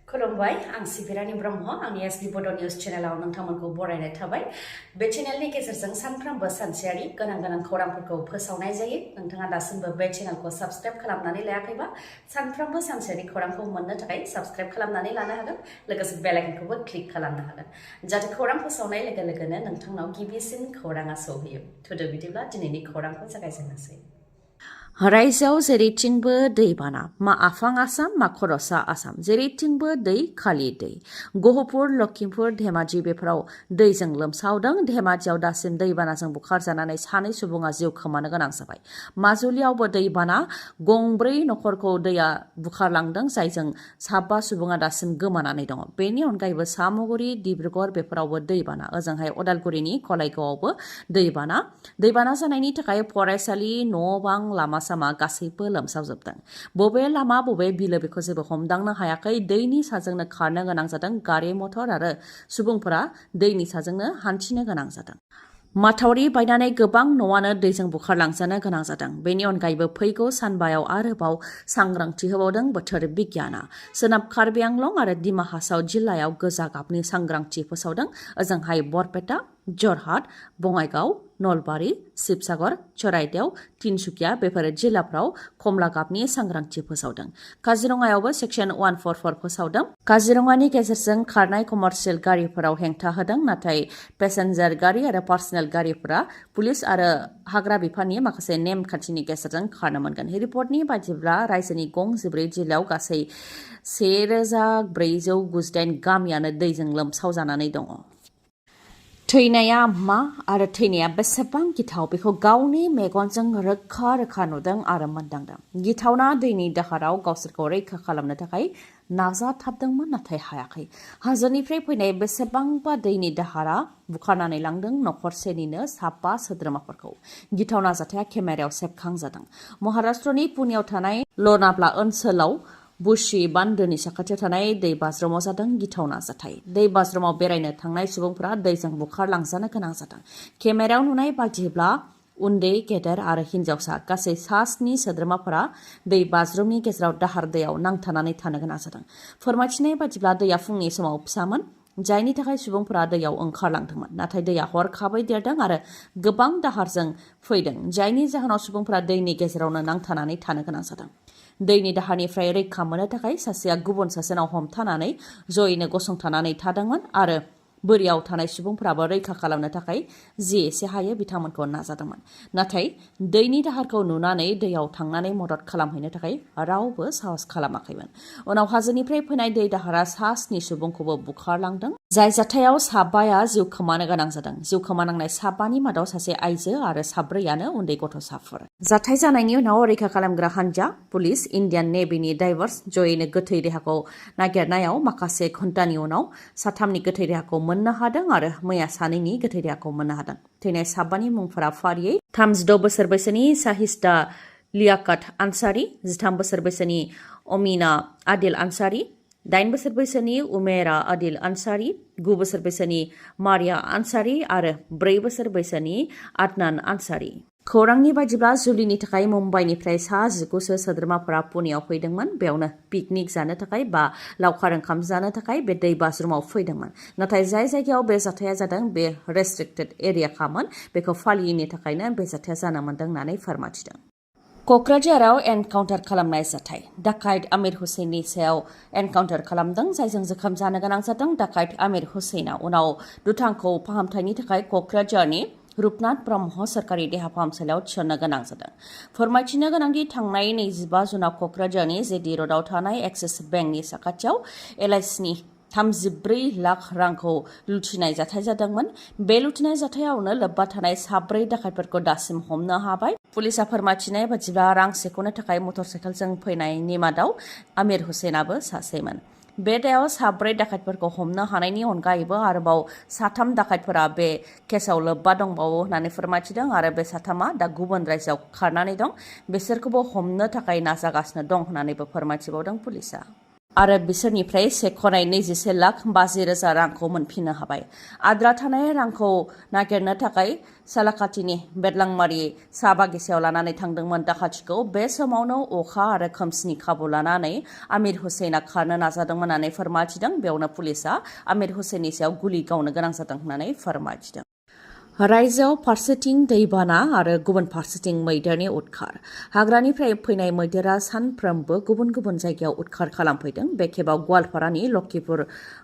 खुलुमबाय आं सिबि रानि ब्रह्म आंनि एसबि बड' निउज चेनेलाव नोंथांमोनखौ बरायनाय थाबाय बे चेनेलनि गेजेरजों सानफ्रोमबो सानसेयारि गोनां खौरांफोरखौ फोसावनाय जायो नोंथाङा दासिमबो बे चेनेलखौ साबस्क्राइब खालामनानै लायाखैबा सानफ्रोमबो सानसेयारि खौरांखौ मोननो थाखाय साबस्क्राइब खालामनानै लानो हागोन लोगोसे बेल आइकनखौबो क्लिक खालामनो हागोन जाहाथे खौरां फोसावनाय लोगो लोगोनो नोंथांनाव गिबिसिन खौराङा सौहैयो थुदो बिदिब्ला दिनैनि खौरांखौ जागायजेननोसै रायजोआव जेरैथिंबो दैबाना मा आफां आसाम मा खर'सा आसाम जेरैथिंबो दै खालि दै गहपुर लखिमपुर धेमाजि बेफोराव दैजों लोमसावदों धेमाजियाव दासिम दैबानाजों बुखारजानानै सानै सुबुङा जिउ खोमानो गोनां जाबाय माजुलियावबो दैबाना गंब्रै नखरखौ दैया बुखारलांदों जायजों साबा सुबुङा दासिम गोमानानै दङ बेनि अनगायैबो सामुगुरि डिब्रुगड़ बेफोरावबो दैबाना ओजोंहाय अदालगुरिनि कलाइगावआवबो दैबाना जानायनि थाखाय फरायसालि न' बां लामा सामा गासैबो लोमसावजोबदों बबे लामा बबे बिलो बेखौ जेबो हमदांनो हायाखै दैनि साजोंनो खारनो गोनां जादों गारि मथर आरो सुबुंफोरा दैनि साजोंनो हान्थिनो गोनां जादों माथावरि बायनानै गोबां न'आनो दैजों बुखारलांजानो गोनां जादों बेनि अनगायैबो फैगौ सानबायाव आरोबाव सांग्रांथि होबावदों बोथोर बिगियाना सोनाब कार्बि आंलं आरो डिमा हासाव जिल्लायाव गोजा गाबनि सांग्रांथि फोसावदों ओजोंहाय बरपेटा जरहाट बङाइगाव नलबारि शिबसागर चराइदेव तिनसुकिया बेफोर जिल्लाफ्राव कमला गाबनि सांग्रांथि फोसावदों काजिरङायावबो सेक्सन 144 फोसावदों काजिरङानि गेजेरजों खारनाय कमार्शियेल गारिफोराव हेंथा होदों नाथाय पेसेन्जार गारि आरो पार्सनेल गारिफोरा पुलिस आरो हाग्रा बिफाननि माखासे नेमखान्थिनि गेजेरजों खारनो मोनगोन रिपर्टनि बायदिब्ला रायजोनि गं 14 जिल्लायाव गासै 1498 गामियानो दैजों लोमसावजानानै दङ थैनाया मा आरो थैनाया बेसेबां गिथाव बेखौ गावनि मेगनजों रोखा रोखा नुदों आरो मोनदांदों गिथावना दैनि दाहाराव गावसोरखौ रैखा खालामनो थाखाय नाजाथाबदोंमोन नाथाय हायाखै हाजोनिफ्राय फैनाय बेसेबांबा दैनि दाहारा बुखारनानै लांदों नखरसेनिनो साबा सोद्रोमाफोरखौ गिथावना जाथाया केमेरायाव सेबखांजादों महाराष्ट्रनि पुनेयाव थानाय लोनावला ओनसोलाव बुशी बान्दोनि साखाथियाव थानाय दै बाज्रुमाव जादों गिथावना जाथाय दै बाज्रुमाव बेरायनो थांनाय सुबुंफोरा दैजों बुखारलांजानो गोनां जादों केमेरायाव नुनाय बायदिब्ला उन्दै गेदेर आरो हिन्जावसा गासै 7 सोद्रोमाफोरा दै बाज्रुमनि गेजेराव दाहार दैयाव नांथानानै थानो गोनां जादों फोरमायथिनाय बायदिब्ला दैया फुंनि समाव फिसामोन जायनि थाखाय सुबुंफोरा दैयाव ओंखारलांदोंमोन नाथाय दैया हरखाबै देरदों आरो गोबां दाहारजों फैदों जायनि जाहोनाव सुबुंफोरा दैनि गेजेरावनो नांथानानै थानो गोनां जादों दैनि दाहारनिफ्राय रैखा मोननो थाखाय सासेया गुबुन सासेनाव हमथानानै जयैनो गसंथानानै थादोंमोन आरो बोरियाव थानाय सुबुंफोराबो रैखा खालामनो थाखाय जि एसे हायो बिथांमोनखौ नाजादोंमोन नाथाय दैनि दाहारखौ नुनानै दैयाव थांनानै मदद खालामहैनो थाखाय रावबो साहस खालामाखैमोन उनाव हाजोनिफ्राय फैनाय दै दाहारा 7 सुबुंखौबो बुखारलांदों जाय जाथायाव साबाया जिउ खोमानो गोनां जादों जिउ खोमानांनाय साबानि मादाव सासे आइजो आरो 4 उन्दै गथ'साफोर जाथाय जानायनि उनाव रैखा खालामग्रा हान्जा पुलिस इन्डियान नेभिनि डाइभार्स जयैनो गोथै देहाखौ नागिरनायाव माखासे घन्टानि उनाव 3नि गोथै देहाखौ मोननो हादों आरो मैया 2नि गोथै देहाखौ मोननो हादों थैनाय साबानि मुंफोरा फारियै 36 बोसोर बैसोनि साहिस्ता लियाकात आनसारी 13 बोसोर बैसोनि अमीना आदिल आनसारी 8 बोसोर बैसोनि उमेरा आदिल आनसारी 9 बोसोर बैसोनि मारिया आनसारी आरो 4 बोसोर बैसोनि आदनान आनसारी खौरांनि बायदिब्ला जुलिनि थाखाय मुम्बाइनिफ्राय 19 सोद्रोमाफोरा पुनेयाव फैदोंमोन बेयावनो पिकनिक जानो थाखाय बा लावखार ओंखाम जानो थाखाय बे दै बाज्रुमाव फैदोंमन नाथाय जाय जायगायाव बे जाथाया जादों बे रेस्ट्रिक्टेड एरियाखामोन बेखौ फालियैनि थाखायनो बे जाथाया जानो मोन्दों होननानै फोरमायथिदों क'क्राझाराव एनकाउन्टार खालामनाय जाथाय डाकाइत आमिर हुसैननि सायाव एनकाउन्टार खालामदों जायजों जोखोम जानो गोनां जादों डाकाइत आमिर हुसैना उनाव दुथांखौ फाहामथायनि थाखाय क'क्राझारनि रुपनाथ ब्रह्म सरकारि देहा फाहामसालियाव थिसननो गोनां जादों फोरमायथिनो गोनांदि थांनाय 25 जुनाव क'क्राझारनि जेडि र'डआव थानाय एक्सिस बेंकनि साखाथियाव एलआइसिनि 34 लाख रांखौ लुथिनाय जाथाय जादोंमोन बे लुथिनाय जाथायावनो लोब्बा थानाय 4 दाखाइतफोरखौ दासिम हमनो हाबाय पुलिसा फोरमायथिनाय बायदिब्ला रां सेख'नो थाखाय मटरसाइकेलजों फैनायनि मादाव आमिर हुसैनाबो सासेमोन बे दायाव 4 दाखाइतफोरखौ हमनो हानायनि अनगायैबो आरोबाव 3 दाखाइतफोरा बे केसाव लोब्बा दंबावो होननानै फोरमायथिदों आरो बे 3आ दा गुबुन रायजोआव खारनानै दं बिसोरखौबो हमनो थाखाय नाजागासिनो दं होननानैबो फोरमायथिबावदों पुलिसा आरो बिसोरनिफ्राय सेख'नाय 21,50,000 रांखौ मोनफिननो हाबाय। आद्रा थानाय रांखौ नागिरनो थाखाय सालाकाथिनि बेदलांमारि साहा बागिसायाव लानानै थांदोंमोन दाखाथिखौ। बे समावनो अखा आरो खोमसिनि खाबु लानानै आमिर हुसैना खारनो नाजादोंमोन होननानै फोरमायथिदों। बेयावनो पुलिसआ आमिर हुसैननि सायाव गुलि गावनो गोनां जादों होननानै फोरमायथिदों। रायजोआव फारसेथिं दैबाना आरो गुबुन फारसेथिं मैदेरनि उदखार। हाग्रानिफ्राय फैनाय मैदेरा सानफ्रोमबो गुबुन गुबुन जायगायाव उदखार खालामफैदों। बे खेबाव गवालपारानि लक्ष्मीपुर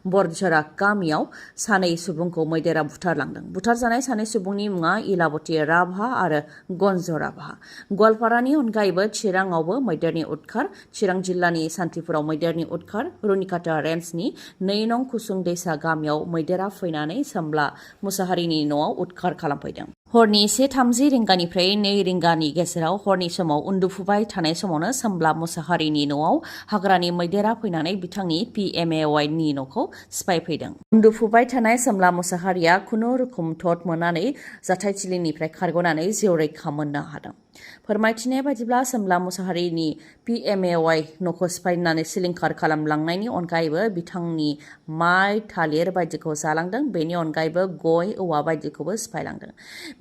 बरजरा गामियाव सानै सुबुंखौ मैदेरा बुथारलांदों। बुथारजानाय सानै सुबुंनि मुङा इलाबती राभा आरो गन्ज राभा। गवालपारानि अनगायैबो चिराङावबो मैदेरनि उदखार। चिरां जिल्लानि सान्थिपुराव मैदेरनि उदखार। रुनिकाटा रेन्जनि 2 नं कुसुं दैसा गामियाव मैदेरा फैनानै सोमब्ला मुसाहारिनि न'आव उदखार खालामफैदों। हरनि 1:30 रिंगानिफ्राय 2 रिंगानि गेजेराव हरनि समाव उन्दुफुबाय थानाय समावनो सोमब्ला मुसाहारिनि न'आव हाग्रानि मैदेरा फैनानै बिथांनि PMAY नि न'खौ सिफायफैदों। उन्दुफुबाय थानाय सोमब्ला मुसाहारिया खुनुरुखुम थट मोननानै जाथायथिलिनिफ्राय खारग'नानै जिउ रैखा मोननो हादों। फोरमायथिनाय बायदिब्ला सोमब्ला मुसाहारिनि PMAY न'खौ सिफायनानै सिलिंखार खालामलांनायनि अनगायैबो बिथांनि माइ थालिर बायदिखौ जालांदों। बेनि अनगायैबो गय औवा बायदिखौबो सिफायलांदों।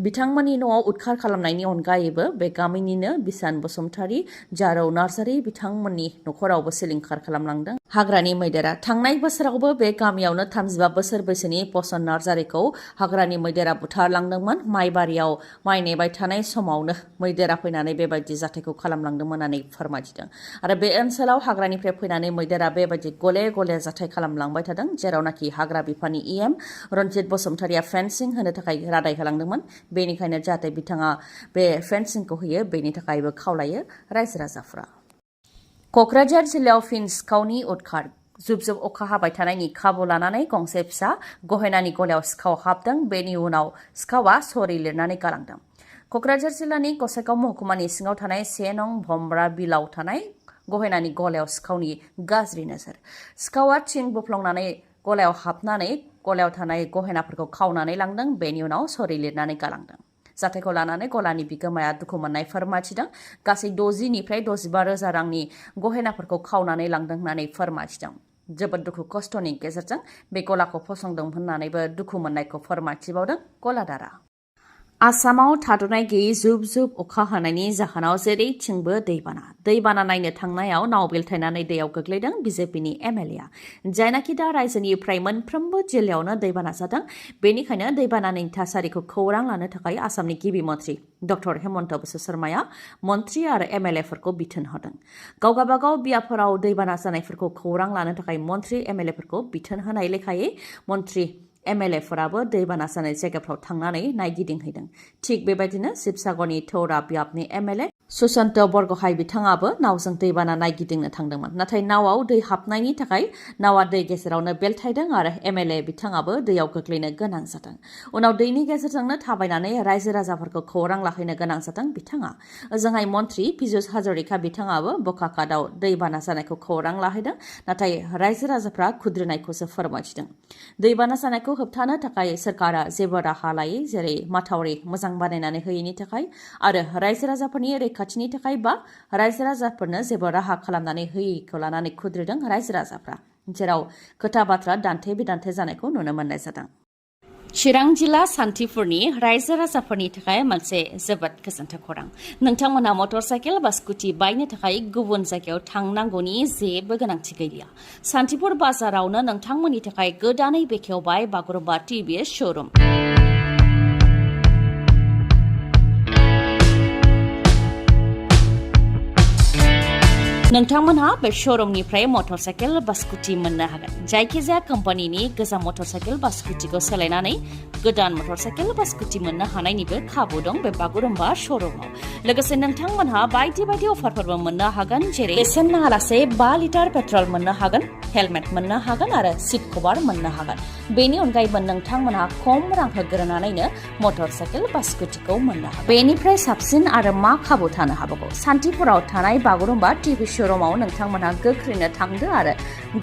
बिथांमोननि न'आव उदखार खालामनायनि अनगायैबो बे गामिनिनो बिसान बसुमतारी, जारौ नार्जारी बिथांमोननि न'खरावबो सिलिंखार खालामलांदों हाग्रानि मैदेरा। थांनाय बोसोरावबो बे गामियावनो 35 बोसोर बैसोनि पसन नार्जारीखौ हाग्रानि मैदेरा बुथारलांदोंमोन। माइबारियाव माइ नेबाय थानाय समावनो मैदेरा फैनानै बेबायदि जाथायखौ खालामलांदोंमोन होननानै फोरमायथिदों। आरो बे ओनसोलाव हाग्रानिफ्राय फैनानै मैदेरा बेबायदि गले गले जाथाय खालामलांबाय थादों। जेरावनाखि हाग्रा बिफाननि EM रन्जित बसुमतारीया फेन्सिं होनो थाखाय रादाय होलांदोंमोन। बेनिखायनो जाहाथे बिथाङा बे फेन्सिंखौ होयो बेनि थाखायबो खावलायो रायजो राजाफ्रा। क'क्राझार जिल्लायाव फिन सिखावनि उदखार। जुब जुब अखा हाबाय थानायनि खाबु लानानै गंसे फिसा गहेनानि गलायाव सिखाव हाबदों। बेनि उनाव सिखावा सरि लिरनानै गालांदों। क'क्राझार जिल्लानि गसाइगाव महकुमानि सिङाव थानाय 1 नं भमब्रा बिलाव थानाय गहेनानि गलायाव सिखावनि गाज्रि नोजोर। सिखावा थिं बोफ्लंनानै गलायाव हाबनानै गलायाव थानाय गहेनाफोरखौ खावनानै लांदों। बेनि उनाव सरि लिरनानै गालांदों। जाथायखौ लानानै गलानि बिगोमाया दुखु मोननाय फोरमायथिदों। गासै 60निफ्राय 65,000 रांनि गहेनाफोरखौ खावनानै लांदों होननानै फोरमायथिदों। जोबोद दुखु खस्थ'नि गेजेरजों बे गलाखौ फसंदों होननानैबो दुखु मोननायखौ फोरमायथिबावदों गलादारा। आसामाव थाद'नाय गैयै जुब जुब अखा हानायनि जाहोनाव जेरैथिंबो दैबाना। दैबाना नायनो थांनायाव नाव बेलथायनानै दैयाव गोग्लैदों BJPनि MLA। जायनाखि दा रायजोनि फ्राय मोनफ्रोमबो जिल्लायावनो दैबाना जादों। बेनिखायनो दैबानानि थासारिखौ खौरां लानो थाखाय आसामनि गिबि मन्थ्रि डक्टर हेमन्त बिश्व शर्माया मन्थ्रि आरो MLAफोरखौ बिथोन होदों। गाव गाबागाव बियाफोराव दैबाना जानायफोरखौ खौरां लानो थाखाय मन्थ्रि MLAफोरखौ बिथोन होनाय लेखायै मन्थ्रि MLAफोराबो दैबाना जानाय जायगाफ्राव थांनानै नायगिदिंहैदों। थिग बेबायदिनो शिबसागरनि थौरा बियाबनि MLA सुशान्त बरग'हाइ बिथाङाबो नावजों दैबाना नायगिदिंनो थांदोंमोन। नाथाय नावआव दै हाबनायनि थाखाय नावआ दै गेजेरावनो बेलथायदों आरो MLA बिथाङाबो दैयाव गोग्लैनो गोनां जादों। उनाव दैनि गेजेरजोंनो थाबायनानै रायजो राजाफोरखौ खौरां लाहैनो गोनां जादों बिथाङा। ओजोंहाय मन्थ्रि पीयूष हाजरिका बिथाङाबो बकाखातआव दैबाना जानायखौ खौरां लाहैदों। नाथाय रायजो राजाफ्रा खुद्रिनायखौसो फोरमायथिदों। दैबाना जानायखौ होबथानो थाखाय सोरखारा जेबो राहा लायै, जेरै माथावरि मोजां बानायनानै होयैनि थाखाय आरो रायजो राजाफोरनि रैखाथिनि थाखाय बा रायजो राजाफोरनो जेबो राहा खालामनानै होयैखौ लानानै खुद्रिदों रायजो राजाफ्रा। जेराव खोथा बाथ्रा दान्थे बिदान्थे जानायखौ नुनो मोननाय जादों। चिरां जिल्ला सान्थिपुरनि रायजो राजाफोरनि थाखाय मोनसे जोबोद गोजोनथाव खौरां। नोंथांमोनहा मटर साइकेल बा स्कुटि बायनो थाखाय गुबुन जायगायाव थांनांगौनि जेबो गोनांथि गैलिया। सान्थिपुर बाजारावनो नोंथांमोननि थाखाय गोदानै बेखेवबाय बागुरुम्बा TVS श'रुम। नोंथांमोनहा बे श'रुमनिफ्राय मटर साइकेल बा स्कुटि मोननो हागोन। जायखिजाया कम्पानिनि गोजाम मटर साइकेल बा स्कुटिखौ सोलायनानै गोदान मटर साइकेल बा स्कुटि मोननो हानायनिबो खाबु दं बे बागुरुम्बा श'रुमाव। लोगोसे नोंथांमोनहा बायदि बायदि अफारफोरबो मोननो हागोन। जेरै बेसेन नाङालासे 5 लिटार पेट्रल मोननो हागोन, हेलमेट मोननो हागोन आरो सिट कभार मोननो हागोन। बेनि अनगायैबो नोंथांमोनहा खम रां होग्रोनानैनो मटर साइकेल बा स्कुटिखौ मोननो हागोन। बेनिफ्राय साबसिन आरो मा खाबु थानो हागौ? सान्थिपुराव थानाय बागुरुम्बा TVS श'रुमाव नोंथांमोनहा गोख्रैनो थांदो आरो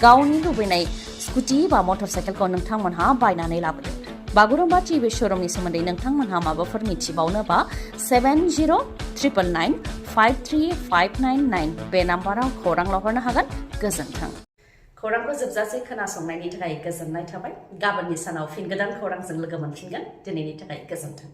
गावनि लुबैनाय स्कुटि बा मटर साइकेलखौ नोंथांमोनहा बायनानै लाबोदो। बागुरुम्बा TVS श'रुमनि सोमोन्दै नोंथांमोनहा माबाफोर मिथिबावनोबा 7099953599 बे नाम्बाराव खौरां लाहरनो हागोन। गोजोन्थों। खौरांखौ जोबजासे खोनासंनायनि थाखाय गोजोननाय थाबाय गाबोननि सानाव फिन गोदान खौरांजों लोगो मोनफिनगोन दिनैनि थाखाय गोजोन्थों